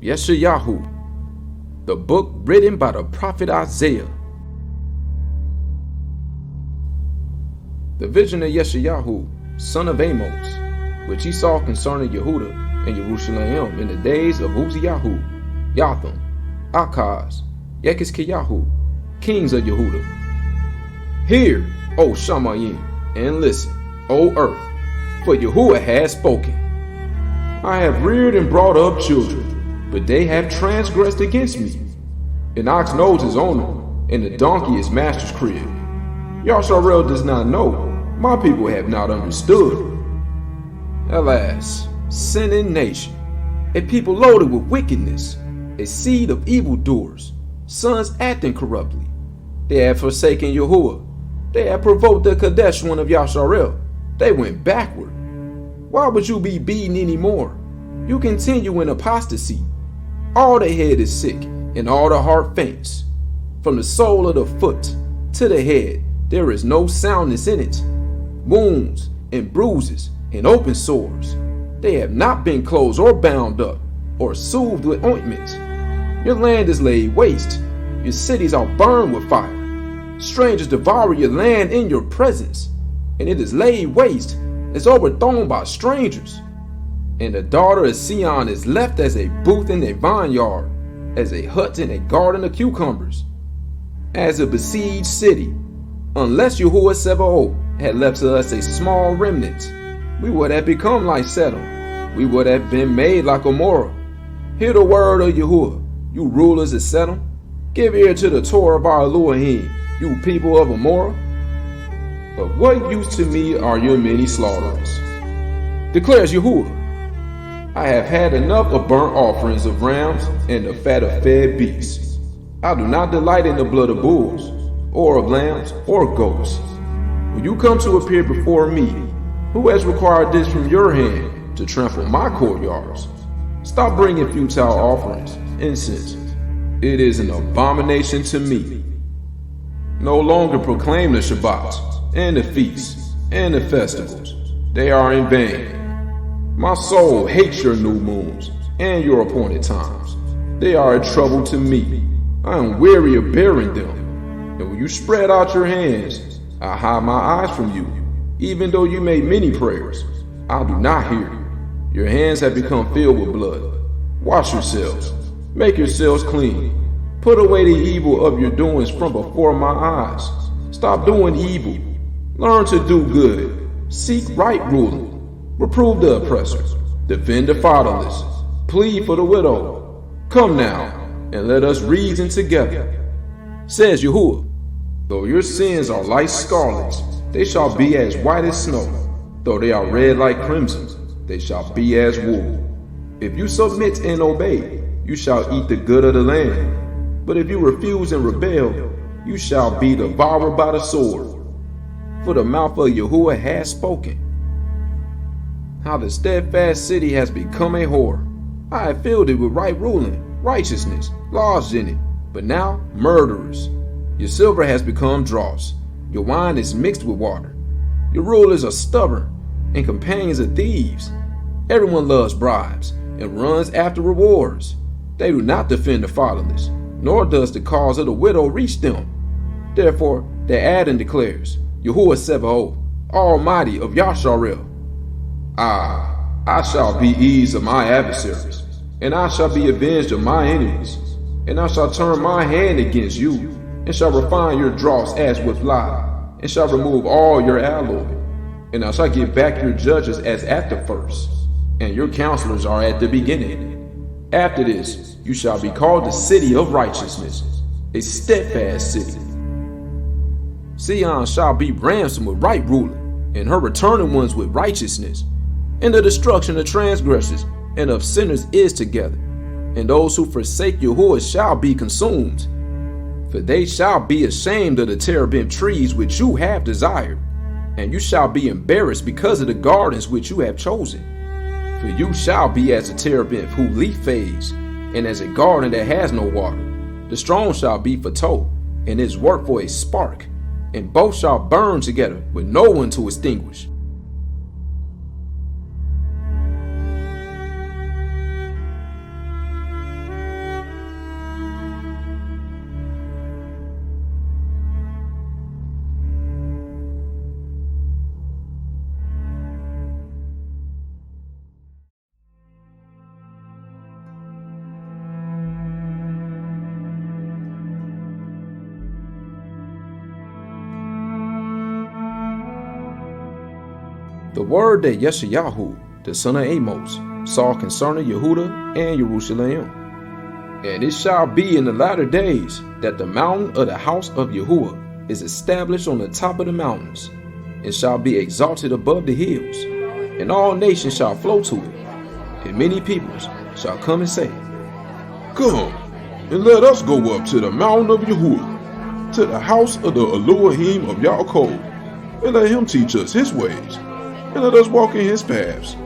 Yeshayahu, the book written by the prophet Isaiah. The vision of Yeshayahu, son of Amos, which he saw concerning Yehudah and Jerusalem in the days of Uzziyahu, Jotham, Achaz, Yekhiskiyahu, kings of Yehudah. Hear, O Shamayim, and listen, O earth, for Yahuah has spoken. I have reared and brought up children, but they have transgressed against me. An ox knows his owner, and the donkey his master's crib. Yasharel does not know, my people have not understood. Alas, sinning nation, a people loaded with wickedness, a seed of evildoers, sons acting corruptly. They have forsaken Yahuah. They have provoked the Kadesh one of Yasharel. They went backward. Why would you be beaten anymore? You continue in apostasy. All the head is sick, and all the heart faints. From the sole of the foot to the head, there is no soundness in it. Wounds and bruises and open sores. They have not been closed or bound up, or soothed with ointment. Your land is laid waste. Your cities are burned with fire. Strangers devour your land in your presence, and it is laid waste, is overthrown by strangers. And the daughter of Sion is left as a booth in a vineyard, as a hut in a garden of cucumbers, as a besieged city. Unless Yahuah Sebaoth had left to us a small remnant, we would have become like Sodom. We would have been made like Gomorrah. Hear the word of Yahuah, you rulers of Sodom. Give ear to the Torah of our Elohim, you people of Gomorrah. Of what use to me are your many slaughterings? Declares Yahuah. I have had enough of burnt offerings of rams and the fat of fed beasts. I do not delight in the blood of bulls, or of lambs, or goats. When you come to appear before me, who has required this from your hand to trample my courtyards? Stop bringing futile offerings, incense. It is an abomination to me. No longer proclaim the Shabbats, and the feasts, and the festivals. They are in vain. My soul hates your new moons, and your appointed times. They are a trouble to me. I am weary of bearing them. And when you spread out your hands, I hide my eyes from you. Even though you made many prayers, I do not hear you. Your hands have become filled with blood. Wash yourselves. Make yourselves clean. Put away the evil of your doings from before my eyes. Stop doing evil. Learn to do good. Seek right ruling. Reprove the oppressor. Defend the fatherless. Plead for the widow. Come now, and let us reason together. Says Yahuah, though your sins are like scarlet, they shall be as white as snow. Though they are red like crimson, they shall be as wool. If you submit and obey, you shall eat the good of the land. But if you refuse and rebel, you shall be devoured by the sword. For the mouth of Yahuah has spoken. How the steadfast city has become a whore. I have filled it with right ruling, righteousness, laws in it, but now murderers. Your silver has become dross. Your wine is mixed with water. Your rulers are stubborn and companions of thieves. Everyone loves bribes and runs after rewards. They do not defend the fatherless, nor does the cause of the widow reach them. Therefore, the Adon declares, Yahuah Sebaoth, Almighty of Yasharel. I shall be eased of my adversaries, and I shall be avenged of my enemies. And I shall turn my hand against you, and shall refine your dross as with lye, and shall remove all your alloy. And I shall give back your judges as at the first, and your counselors are at the beginning. After this, you shall be called the city of righteousness, a steadfast city. Sion shall be ransomed with right ruling, and her returning ones with righteousness. And the destruction of transgressors and of sinners is together. And those who forsake Yahuah shall be consumed. For they shall be ashamed of the terebinth trees which you have desired. And you shall be embarrassed because of the gardens which you have chosen. For you shall be as a terebinth who leaf fades, and as a garden that has no water. The strong shall be for tow, and his work for a spark. And both shall burn together with no one to extinguish. word that Yeshayahu, the son of Amos, saw concerning Yehudah and Jerusalem. And it shall be in the latter days that the mountain of the house of Yahuah is established on the top of the mountains, and shall be exalted above the hills, and all nations shall flow to it, and many peoples shall come and say, Come, and let us go up to the mountain of Yahuah, to the house of the Elohim of Yaakov, and let him teach us his ways, and let us walk in his paths.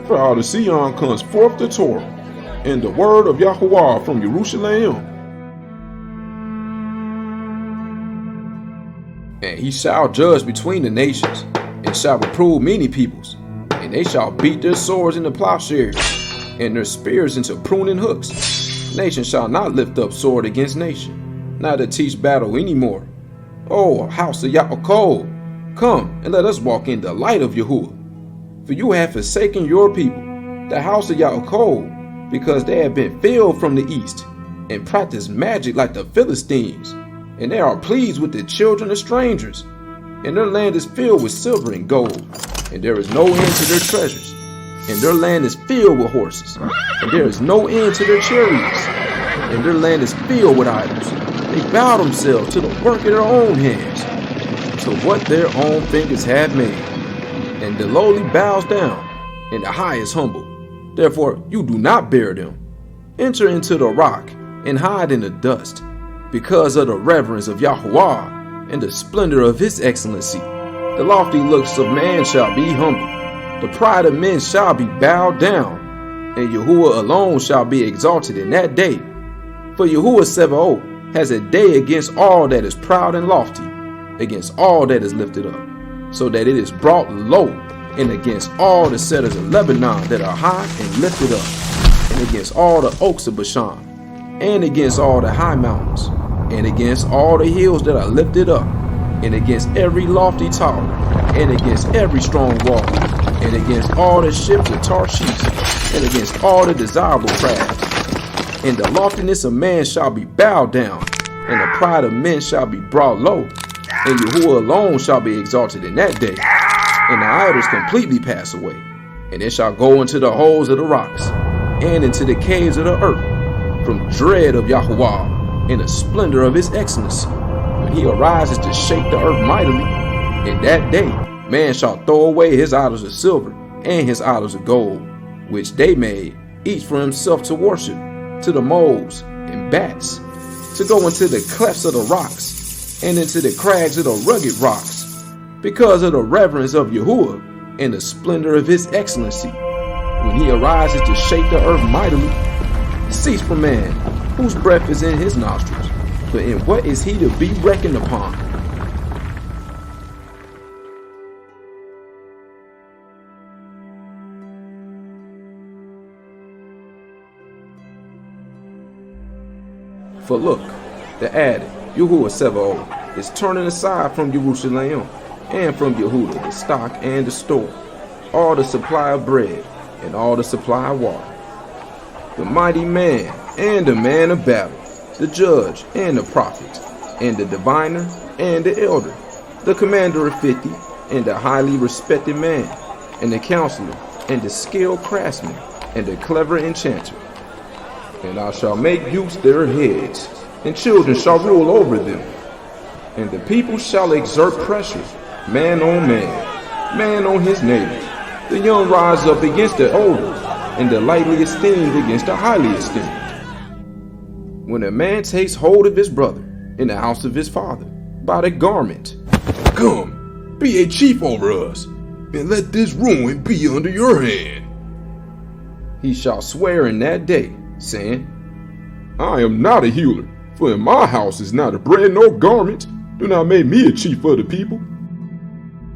For out of Sion comes forth the Torah, and the word of Yahuah from Jerusalem. And he shall judge between the nations, and shall reprove many peoples, and they shall beat their swords into plowshares, and their spears into pruning hooks. Nation shall not lift up sword against nation, neither teach battle any more. O house of Yaakov, come and let us walk in the light of Yahuah. For you have forsaken your people, the house of Yaakov, because they have been filled from the east, and practice magic like the Philistines, and they are pleased with the children of strangers. And their land is filled with silver and gold, and there is no end to their treasures. And their land is filled with horses, and there is no end to their chariots. And their land is filled with idols. They bow themselves to the work of their own hands, to what their own fingers have made. And the lowly bows down, and the high is humble. Therefore you do not bear them. Enter into the rock, and hide in the dust, because of the reverence of Yahuah, and the splendor of his excellency. The lofty looks of man shall be humble. The pride of men shall be bowed down, and Yahuah alone shall be exalted in that day. For Yahuah Sebaoth has a day against all that is proud and lofty, against all that is lifted up, so that it is brought low, and against all the cedars of Lebanon that are high and lifted up, and against all the oaks of Bashan, and against all the high mountains, and against all the hills that are lifted up, and against every lofty tower, and against every strong wall, and against all the ships of Tarshish, and against all the desirable crafts. And the loftiness of man shall be bowed down, and the pride of men shall be brought low, and Yahuah alone shall be exalted in that day. And the idols completely pass away, and it shall go into the holes of the rocks, and into the caves of the earth, from dread of Yahuah, and the splendor of his excellency, when he arises to shake the earth mightily. In that day man shall throw away his idols of silver, and his idols of gold, which they made, each for himself to worship, to the moles and bats, to go into the clefts of the rocks, and into the crags of the rugged rocks, because of the reverence of Yahuah, and the splendor of his excellency, when he arises to shake the earth mightily. Cease from man, whose breath is in his nostrils, for in what is he to be reckoned upon? For look, the added, Yahuah Sebaoth, is turning aside from Jerusalem, and from Yehudah the stock and the store, all the supply of bread, and all the supply of water. The mighty man, and the man of battle, the judge, and the prophet, and the diviner, and the elder, the commander of 50, and the highly respected man, and the counselor, and the skilled craftsman, and the clever enchanter. And I shall make youths their heads, and children shall rule over them. And the people shall exert pressure, man on man, man on his neighbor. The young rise up against the older, and the lightly esteemed against the highly esteemed. When a man takes hold of his brother in the house of his father by the garment, Come, be a chief over us, and let this ruin be under your hand. he shall swear in that day, saying, I am not a healer, for in my house is neither bread nor garment. Do not make me a chief of the people.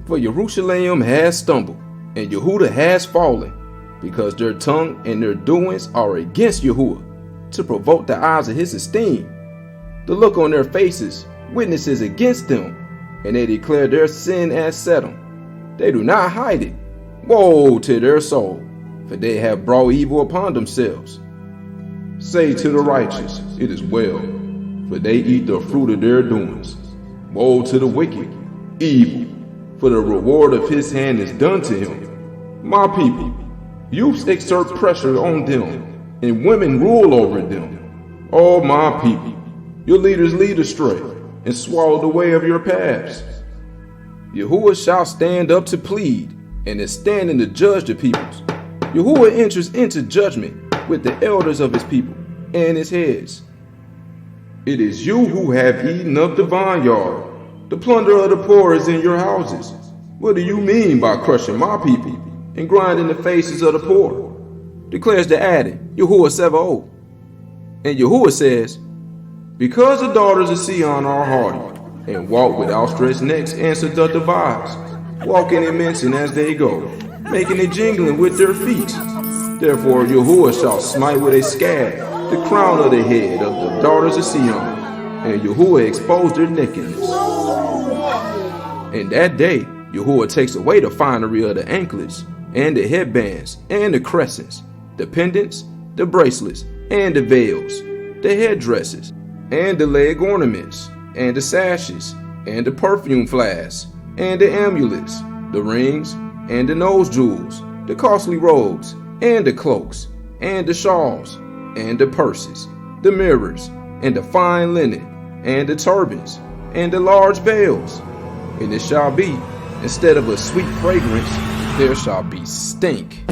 For Jerusalem has stumbled, and Yehudah has fallen, because their tongue and their doings are against Yahuah, to provoke the eyes of his esteem. The look on their faces witnesses against them, and they declare their sin as Sodom. They do not hide it. Woe to their soul, for they have brought evil upon themselves. Say to the righteous, it is well, for they eat the fruit of their doings. Woe to the wicked, evil, for the reward of his hand is done to him. My people, youths exert pressure on them, and women rule over them. Oh, my people, your leaders lead astray and swallow the way of your paths. Yahuah shall stand up to plead, and is standing to judge the peoples. Yahuah enters into judgment with the elders of his people and his heads. It is you who have eaten of the vineyard. The plunder of the poor is in your houses. What do you mean by crushing my people and grinding the faces of the poor? Declares the added, Yahuah Sabaoth. And Yahuah says, because the daughters of Sion are haughty, and walk with outstretched necks and seductive eyes, walking and mincing as they go, making a jingling with their feet. Therefore Yahuah shall smite with a scab the crown of the head of the daughters of Sion, and Yahuah expose their nakedness. In that day Yahuah takes away the finery of the anklets, and the headbands, and the crescents, the pendants, the bracelets, and the veils, the headdresses, and the leg ornaments, and the sashes, and the perfume flasks, and the amulets, the rings, and the nose jewels, the costly robes, and the cloaks, and the shawls, and the purses, the mirrors, and the fine linen, and the turbans, and the large veils. And it shall be, instead of a sweet fragrance, there shall be stink.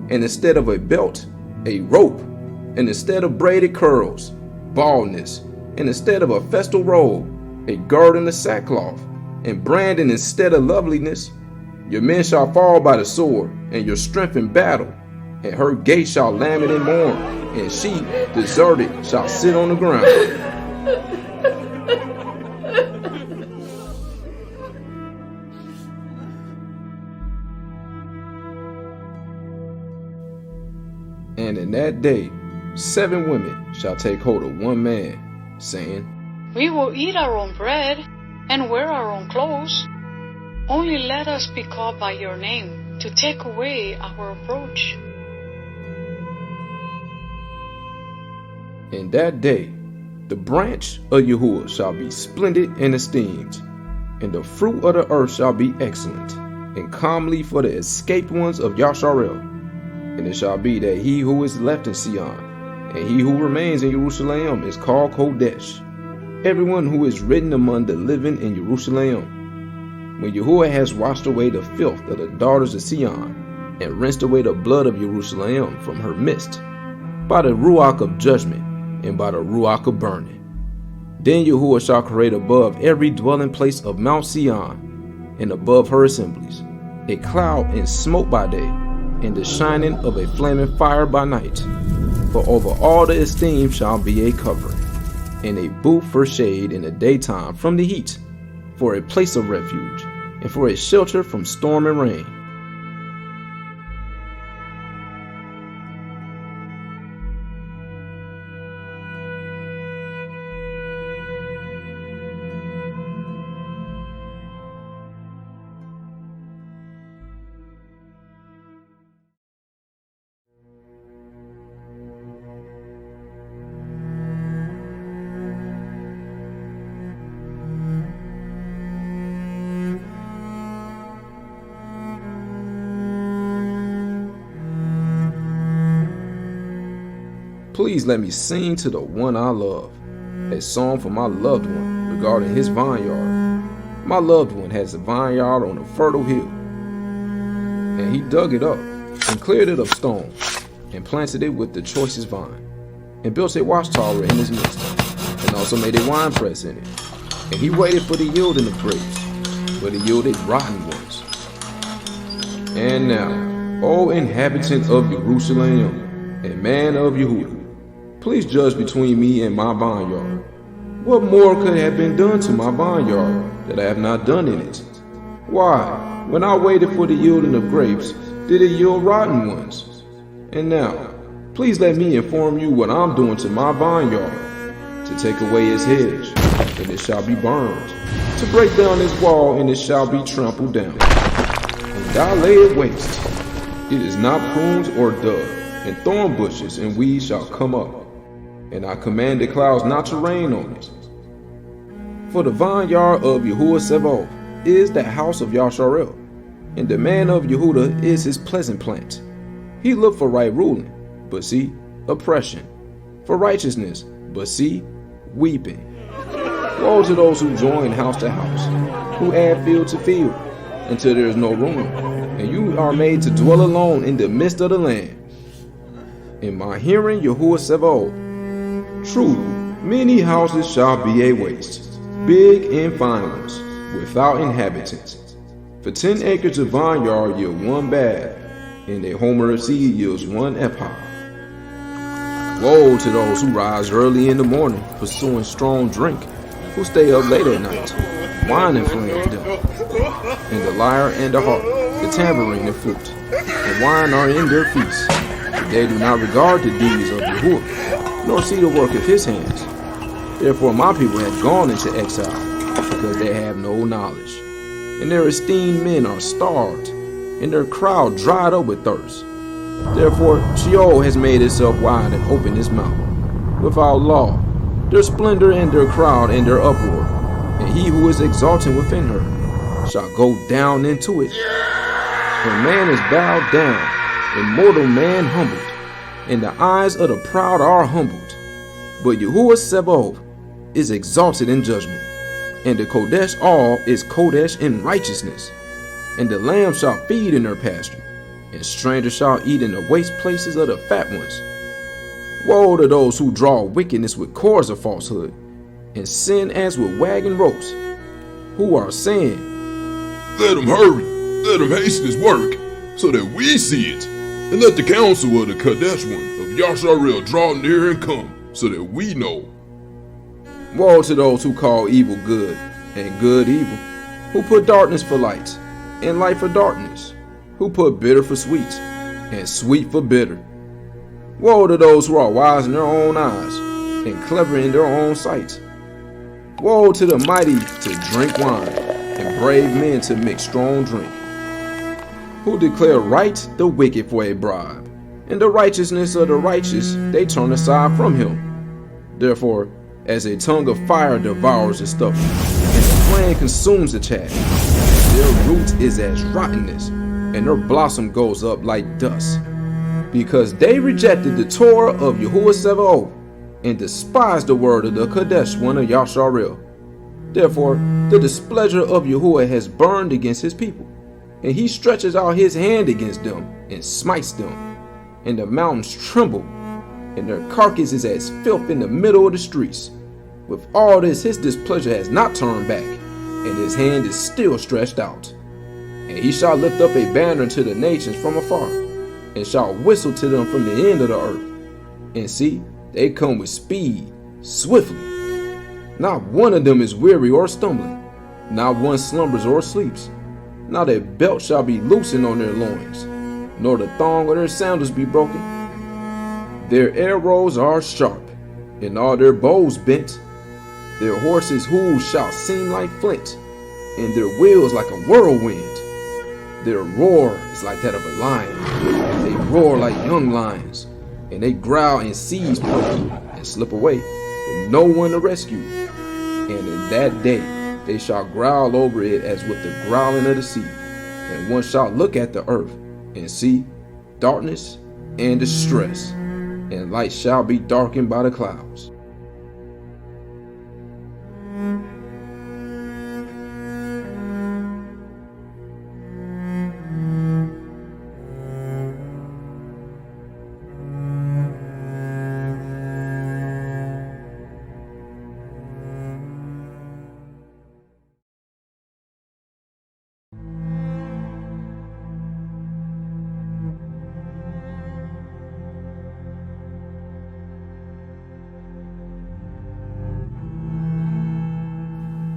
And instead of a belt, a rope, and instead of braided curls, baldness, and instead of a festal robe, a girdle of sackcloth, and branding instead of loveliness. Your men shall fall by the sword, and your strength in battle, and her gate shall lament and mourn, and she, deserted, shall sit on the ground. And in that day 7 women shall take hold of one man, saying, we will eat our own bread and wear our own clothes. Only let us be called by your name to take away our reproach. In that day the branch of Yahuah shall be splendid and esteemed, and the fruit of the earth shall be excellent, and comely for the escaped ones of Yasharel. And it shall be that he who is left in Sion, and he who remains in Jerusalem is called Kodesh, everyone who is written among the living in Jerusalem. When Yahuah has washed away the filth of the daughters of Sion, and rinsed away the blood of Jerusalem from her midst, by the Ruach of judgment, and by the Ruach of burning, then Yahuah shall create above every dwelling place of Mount Sion, and above her assemblies, a cloud and smoke by day, and the shining of a flaming fire by night. For over all the esteem shall be a covering, and a booth for shade in the daytime from the heat, for a place of refuge, and for a shelter from storm and rain. Please let me sing to the one I love, a song for my loved one regarding his vineyard. My loved one has a vineyard on a fertile hill, and he dug it up and cleared it of stones, and planted it with the choicest vine, and built a watchtower in his midst, and also made a winepress in it. And he waited for the yielding of grapes, but it yielded rotten ones. And now, O inhabitants of Jerusalem, and man of Yahuah, please judge between me and my vineyard. What more could have been done to my vineyard that I have not done in it? Why, when I waited for the yielding of grapes, did it yield rotten ones? And now, please let me inform you what I'm doing to my vineyard, to take away its hedge, and it shall be burned, to break down its wall, and it shall be trampled down. And I lay it waste. It is not prunes or dug, and thorn bushes and weeds shall come up. And I command the clouds not to rain on it. For the vineyard of Yahuah Sabaoth is the house of Yasharel, and the man of Yehudah is his pleasant plant. He looked for right ruling, but see, oppression, for righteousness, but see, weeping. Woe to those who join house to house, who add field to field, until there is no room, and you are made to dwell alone in the midst of the land. In my hearing, Yahuah Sevaoth, truly, many houses shall be a waste, big and fine ones, without inhabitants. For 10 acres of vineyard yield 1 bath, and a homer of seed yields 1 ephah. Woe to those who rise early in the morning, pursuing strong drink, who stay up late at night. Wine inflames them, and the lyre and the harp, the tambourine and flute, and wine are in their feasts. But they do not regard the deeds of Yahuah, nor see the work of his hands. Therefore my people have gone into exile, because they have no knowledge. And their esteemed men are starved, and their crowd dried up with thirst. Therefore Sheol has made itself wide and opened its mouth. Without law, their splendor and their crowd and their uproar, and he who is exalted within her shall go down into it. When man is bowed down, and mortal man humbled, and the eyes of the proud are humbled. But Yahuah Sebaoth is exalted in judgment, and the Kodesh all is Kodesh in righteousness. And the lamb shall feed in their pasture, and strangers shall eat in the waste places of the fat ones. Woe to those who draw wickedness with cords of falsehood, and sin as with wagon ropes, who are saying, Let him hurry, let him hasten his work, so that we see it. And let the counsel of the Kadesh one of Yasharel draw near and come, so that we know. Woe to those who call evil good, and good evil, who put darkness for light, and light for darkness, who put bitter for sweet, and sweet for bitter. Woe to those who are wise in their own eyes, and clever in their own sight. Woe to the mighty to drink wine, and brave men to mix strong drink, who declare right the wicked for a bribe, and the righteousness of the righteous they turn aside from him. Therefore, as a tongue of fire devours the stubble, and the flame consumes the chaff, their root is as rottenness, and their blossom goes up like dust. Because they rejected the Torah of Yahuah Sevaoth, and despised the word of the Kadesh one of Yasharel. Therefore, the displeasure of Yahuah has burned against his people, and he stretches out his hand against them, and smites them. And the mountains tremble, and their carcass is as filth in the middle of the streets. With all this, his displeasure has not turned back, and his hand is still stretched out. And he shall lift up a banner to the nations from afar, and shall whistle to them from the end of the earth. And see, they come with speed, swiftly. Not one of them is weary or stumbling, not one slumbers or sleeps. Not a belt shall be loosened on their loins, nor the thong of their sandals be broken. Their arrows are sharp, and all their bows bent. Their horses' hooves shall seem like flint, and their wheels like a whirlwind. Their roar is like that of a lion. They roar like young lions, and they growl and seize prey, and slip away, with no one to rescue. And in that day they shall growl over it as with the growling of the sea. And one shall look at the earth, and see darkness and distress, and light shall be darkened by the clouds.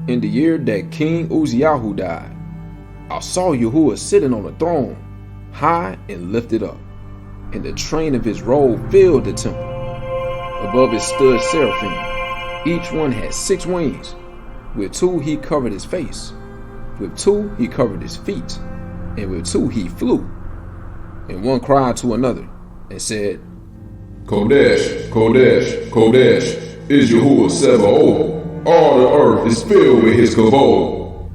In the year that King Uzziyahu died, I saw Yahuah sitting on a throne, high and lifted up, and the train of his robe filled the temple. Above it stood seraphim. Each one had 6 wings. With 2 he covered his face, with 2 he covered his feet, and with 2 he flew. And one cried to another, and said, Kodesh, Kodesh, Kodesh is Yahuah Sebaoth. All the earth is filled with his kavod.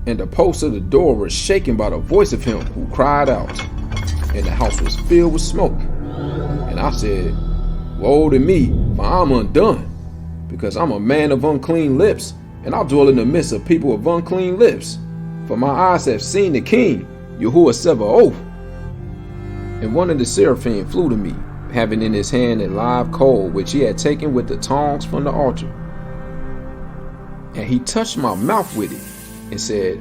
and the posts of the door were shaken by the voice of him who cried out, and the house was filled with smoke. And I said, Woe to me, for I'm undone, because I'm a man of unclean lips, and I dwell in the midst of people of unclean lips. For my eyes have seen the King, Yahuah Sebaoth. And one of the seraphim flew to me, having in his hand a live coal which he had taken with the tongs from the altar. And he touched my mouth with it, and said,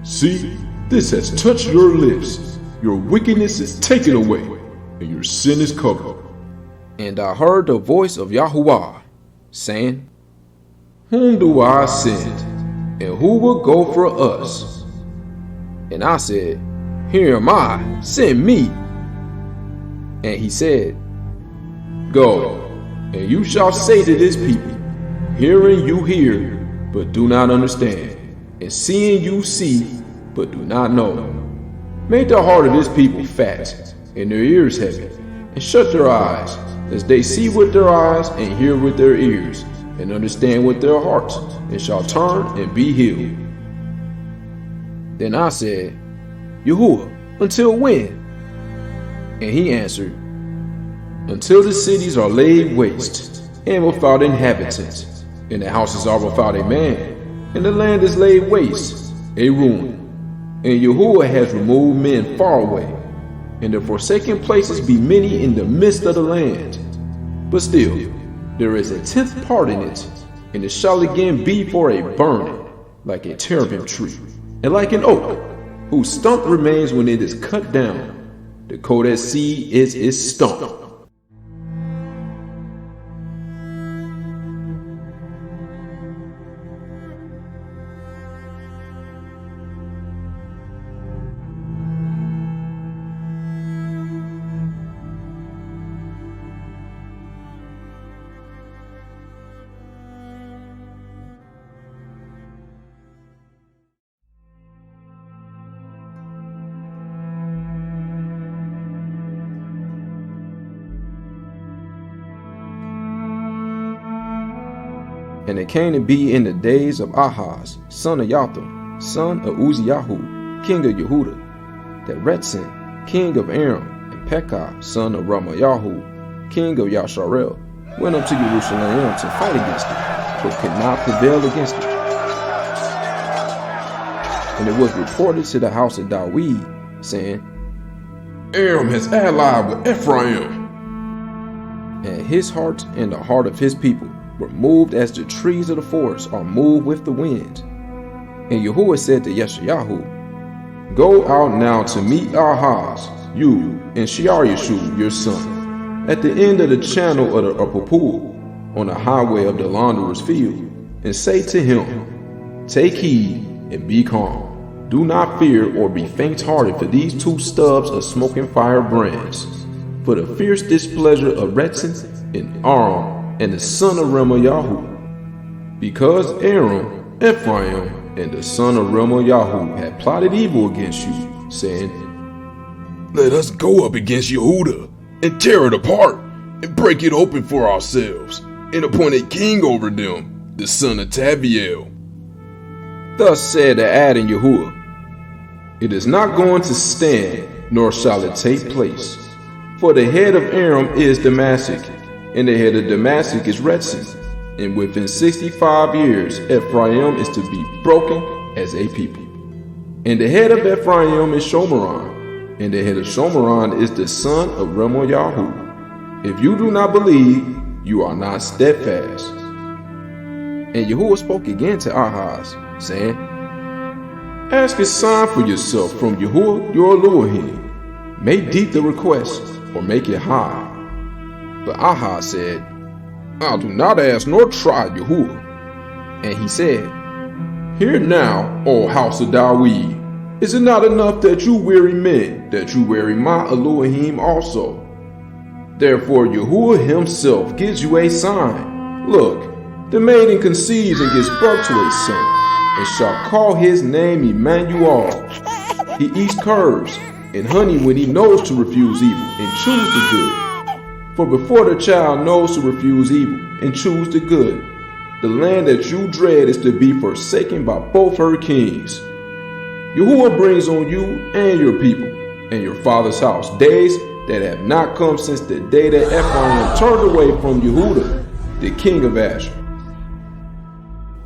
See, this has touched your lips. Your wickedness is taken away, and your sin is covered. And I heard the voice of Yahuah, saying, Whom do I send, and who will go for us? And I said, Here am I, send me. And he said, Go, and you shall say to this people, Hearing you hear, but do not understand, and seeing you see, but do not know. Make the heart of this people fat, and their ears heavy, and shut their eyes, lest they see with their eyes, and hear with their ears, and understand with their hearts, and shall turn and be healed. Then I said, Yahuah, until when? And he answered, Until the cities are laid waste, and without inhabitants, and the houses are without a man, and the land is laid waste, a ruin. And Yahuah has removed men far away, and the forsaken places be many in the midst of the land. But still, there is a 10th part in it, and it shall again be for a burning, like a terebinth tree, and like an oak, whose stump remains when it is cut down. The Kodesh seed is its stump. And it came to be in the days of Ahaz, son of Jotham, son of Uzziyahu, king of Yehudah, that Retzin, king of Aram, and Pekah, son of Ramayahu, king of Yasharel, went up to Jerusalem to fight against it, but could not prevail against it. And it was reported to the house of Dawid, saying, Aram has allied with Ephraim. And his heart and the heart of his people were moved as the trees of the forest are moved with the wind. And Yahuah said to Yeshayahu, Go out now to meet Ahaz, you and Yeshayahu your son, at the end of the channel of the upper pool, on the highway of the launderer's field, and say to him, Take heed and be calm. Do not fear or be faint-hearted for these 2 stubs of smoking fire brands, for the fierce displeasure of Retzin and Aram, and the son of Ramayahu, because Aram, Ephraim, and the son of Ramayahu had plotted evil against you, saying, Let us go up against Yehudah, and tear it apart, and break it open for ourselves, and appoint a king over them, the son of Taviel. Thus said the Ad in Yahuah, It is not going to stand, nor shall it take place. For the head of Aram is Damascus, and the head of Damascus is Retzin, and within 65 years Ephraim is to be broken as a people. And the head of Ephraim is Shomeron, and the head of Shomeron is the son of Ramayahu. If you do not believe, you are not steadfast. And Yahuah spoke again to Ahaz, saying, Ask a sign for yourself from Yahuah your Elohim. Make deep the request, or make it high. But Ahaz said, I do not ask nor try Yahuah. And he said, Hear now, O house of Dawid, is it not enough that you weary men, that you weary my Elohim also? Therefore Yahuah himself gives you a sign. Look, the maiden conceives and gives birth to a son, and shall call his name Immanuel. He eats curbs and honey when he knows to refuse evil and choose the good. For before the child knows to refuse evil and choose the good, the land that you dread is to be forsaken by both her kings, Yahuah brings on you and your people and your father's house days that have not come since the day that Ephraim turned away from Yehudah, the king of Asher.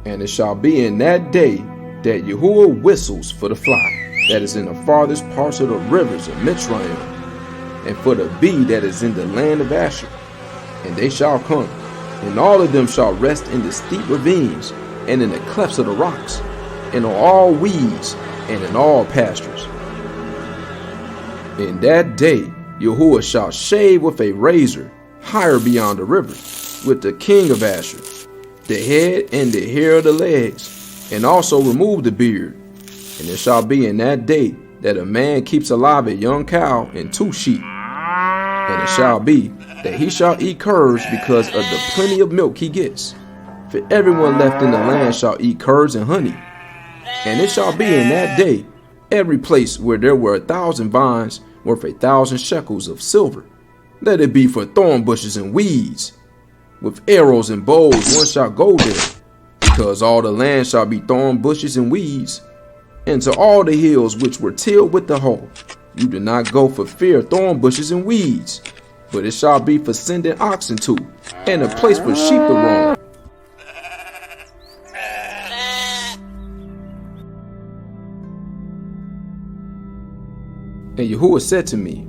And it shall be in that day that Yahuah whistles for the flock that is in the farthest parts of the rivers of Mitzrayim, and for the bee that is in the land of Asher. And they shall come, and all of them shall rest in the steep ravines, and in the clefts of the rocks, and on all weeds, and in all pastures. In that day Yahuah shall shave with a razor higher beyond the river, with the king of Asher, the head and the hair of the legs, and also remove the beard. And it shall be in that day that a man keeps alive a young cow and 2 sheep. And it shall be that he shall eat curds because of the plenty of milk he gets. For everyone left in the land shall eat curds and honey. And it shall be in that day, every place where there were 1,000 vines worth 1,000 shekels of silver, let it be for thorn bushes and weeds. With arrows and bows one shall go there, because all the land shall be thorn bushes and weeds. And to all the hills which were tilled with the hoe, you do not go for fear of thorn bushes and weeds, but it shall be for sending oxen to, and a place for sheep to roam. And Yahuah said to me,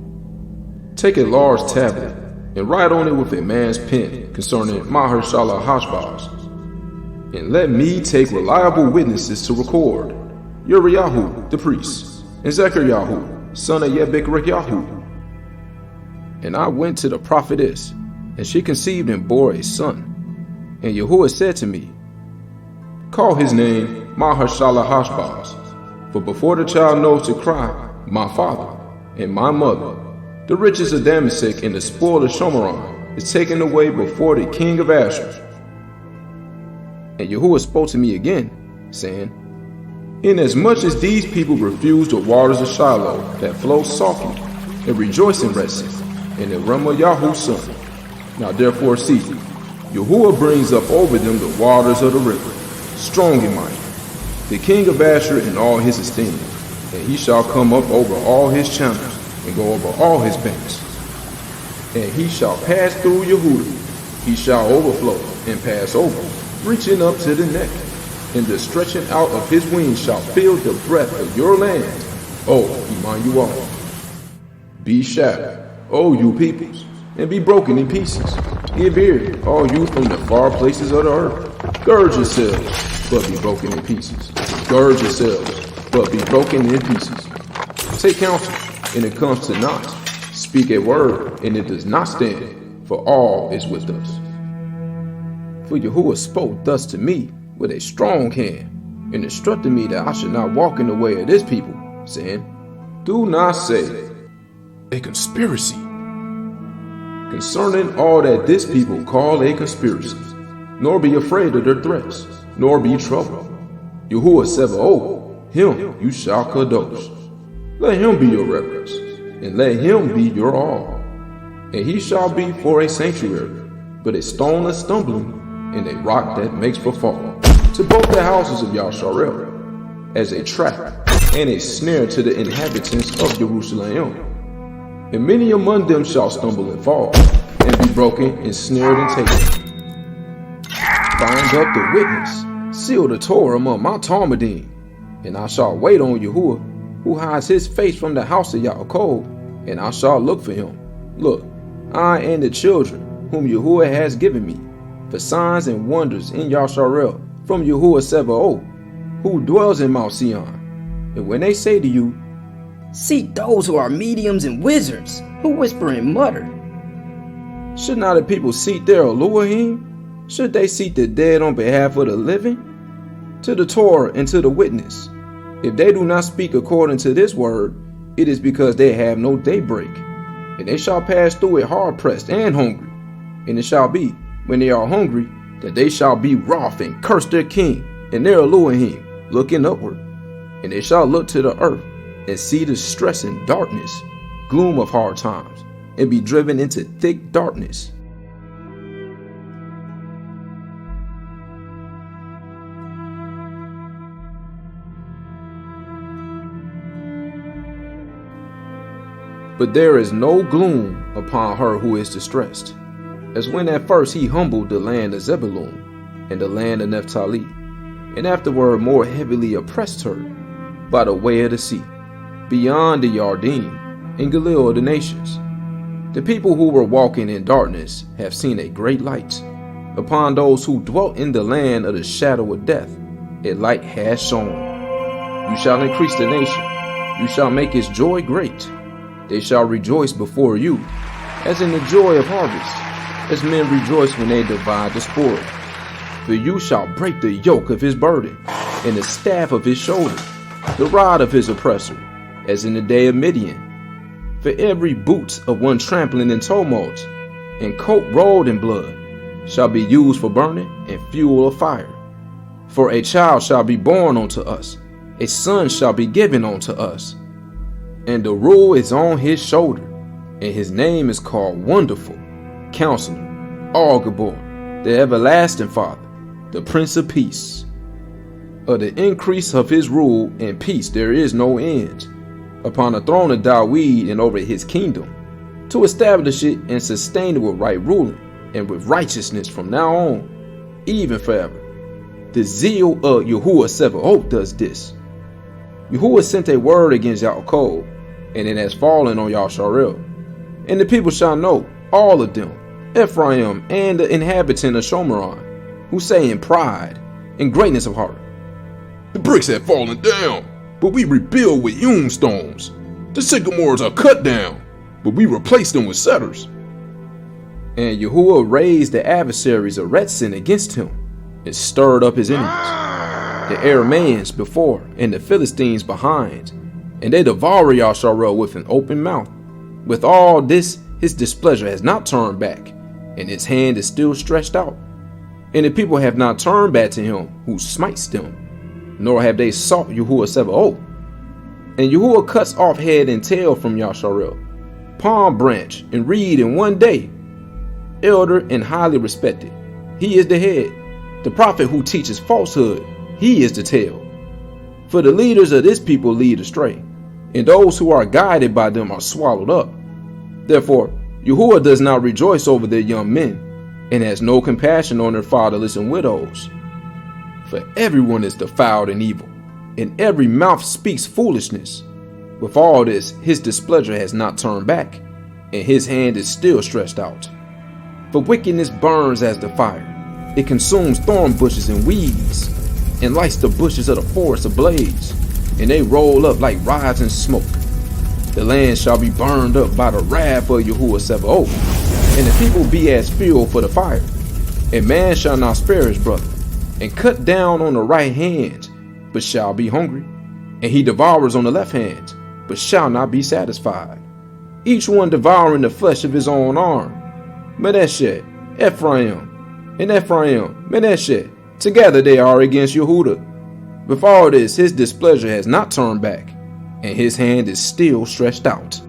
take a large tablet, and write on it with a man's pen concerning Mahershala Hashbaz, and let me take reliable witnesses to record Uriyahu the priest, and Zechariah, son of Yebekrekyahu. And I went to the prophetess, and she conceived and bore a son. And Yahuah said to me, call his name Mahershala Hashbaz, for before the child knows to cry, my father and my mother, the riches of Damascus and the spoil of Shomeron is taken away before the king of Asher. And Yahuah spoke to me again, saying, inasmuch as these people refuse the waters of Shiloh that flow softly, and rejoice in Resing, and in Yahuah's son. Now therefore see, Yahuah brings up over them the waters of the river, strong and mighty, the king of Asher in all his esteem, and he shall come up over all his channels, and go over all his banks. And he shall pass through Yehudah, he shall overflow and pass over, reaching up to the neck, and the stretching out of his wings shall fill the breadth of your land, O Immanuel. Be shattered, O you peoples, and be broken in pieces. Give ear, all you from the far places of the earth. Gird yourselves, but be broken in pieces. Gird yourselves, but be broken in pieces. Take counsel, and it comes to naught. Speak a word, and it does not stand, for all is with us. For Yahuah spoke thus to me with a strong hand, and instructed me that I should not walk in the way of this people, saying, do not say a conspiracy concerning all that this people call a conspiracy, nor be afraid of their threats, nor be troubled. Yahuah Sebaoth, him you shall kadosh. Let him be your reverence, and let him be your all. And he shall be for a sanctuary, but a stone of stumbling, and a rock that makes for fall, to both the houses of Yasharel, as a trap and a snare to the inhabitants of Jerusalem. And many among them shall stumble and fall, and be broken and snared and taken. Bind up the witness, seal the Torah among my Talmudim, and I shall wait on Yahuah, who hides his face from the house of Yaakov, and I shall look for him. Look, I and the children whom Yahuah has given me, for signs and wonders in Yasharel from Yahuah Sebaoth, who dwells in Mount Sion. And when they say to you, seek those who are mediums and wizards, who whisper and mutter, should not the people seek their Elohim? Should they seek the dead on behalf of the living? To the Torah and to the witness, if they do not speak according to this word, it is because they have no daybreak. And they shall pass through it hard pressed and hungry. And it shall be, when they are hungry, that they shall be wroth and curse their king and their Elohim, looking upward. And they shall look to the earth and see distress and darkness, gloom of hard times, and be driven into thick darkness. But there is no gloom upon her who is distressed, as when at first he humbled the land of Zebulun and the land of Naphtali, and afterward more heavily oppressed her by the way of the sea, beyond the Yarden, in Galil of the nations. The people who were walking in darkness have seen a great light. Upon those who dwelt in the land of the shadow of death, a light has shone. You shall increase the nation, you shall make its joy great. They shall rejoice before you, as in the joy of harvest, as men rejoice when they divide the spoil. For you shall break the yoke of his burden, and the staff of his shoulder, the rod of his oppressor, as in the day of Midian. For every boot of one trampling in tumult, and coat rolled in blood, shall be used for burning and fuel of fire. For a child shall be born unto us, a son shall be given unto us, and the rule is on his shoulder, and his name is called Wonderful, Counselor, All-Gabor, the Everlasting Father, the Prince of Peace. Of the increase of his rule and peace there is no end, upon the throne of Dawid and over his kingdom, to establish it and sustain it with right ruling and with righteousness from now on, even forever. The zeal of Yahuah Sebaoth does this. Yahuah sent a word against Yaakov, and it has fallen on Yasharel. And the people shall know, all of them, Ephraim and the inhabitant of Shomeron, who say in pride and greatness of heart, The bricks have fallen down, but we rebuild with hewn stones. The sycamores are cut down, but we replace them with cedars. And Yahuah raised the adversaries of Retzin against him, and stirred up his enemies, the Arameans before, and the Philistines behind, and they devour Yasharel with an open mouth. With all this, his displeasure has not turned back, and his hand is still stretched out. And the people have not turned back to him who smites them, nor have they sought Yahuah Sebaoth. And Yahuah cuts off head and tail from Yasharel, palm branch and reed in one day. Elder and highly respected, he is the head. The prophet who teaches falsehood, he is the tail. For the leaders of this people lead astray, and those who are guided by them are swallowed up. Therefore, Yahuah does not rejoice over their young men, and has no compassion on their fatherless and widows. For everyone is defiled and evil, and every mouth speaks foolishness. With all this, his displeasure has not turned back, and his hand is still stretched out. For wickedness burns as the fire. It consumes thorn bushes and weeds, and lights the bushes of the forest ablaze, and they roll up like rising smoke. The land shall be burned up by the wrath of Yahuah Sebaoth, and the people be as fuel for the fire. And man shall not spare his brother, and cut down on the right hand, but shall be hungry. And he devours on the left hand, but shall not be satisfied. Each one devouring the flesh of his own arm. Manasseh, Ephraim, and Ephraim, Manasseh, together they are against Yehudah. With all this, his displeasure has not turned back, and his hand is still stretched out.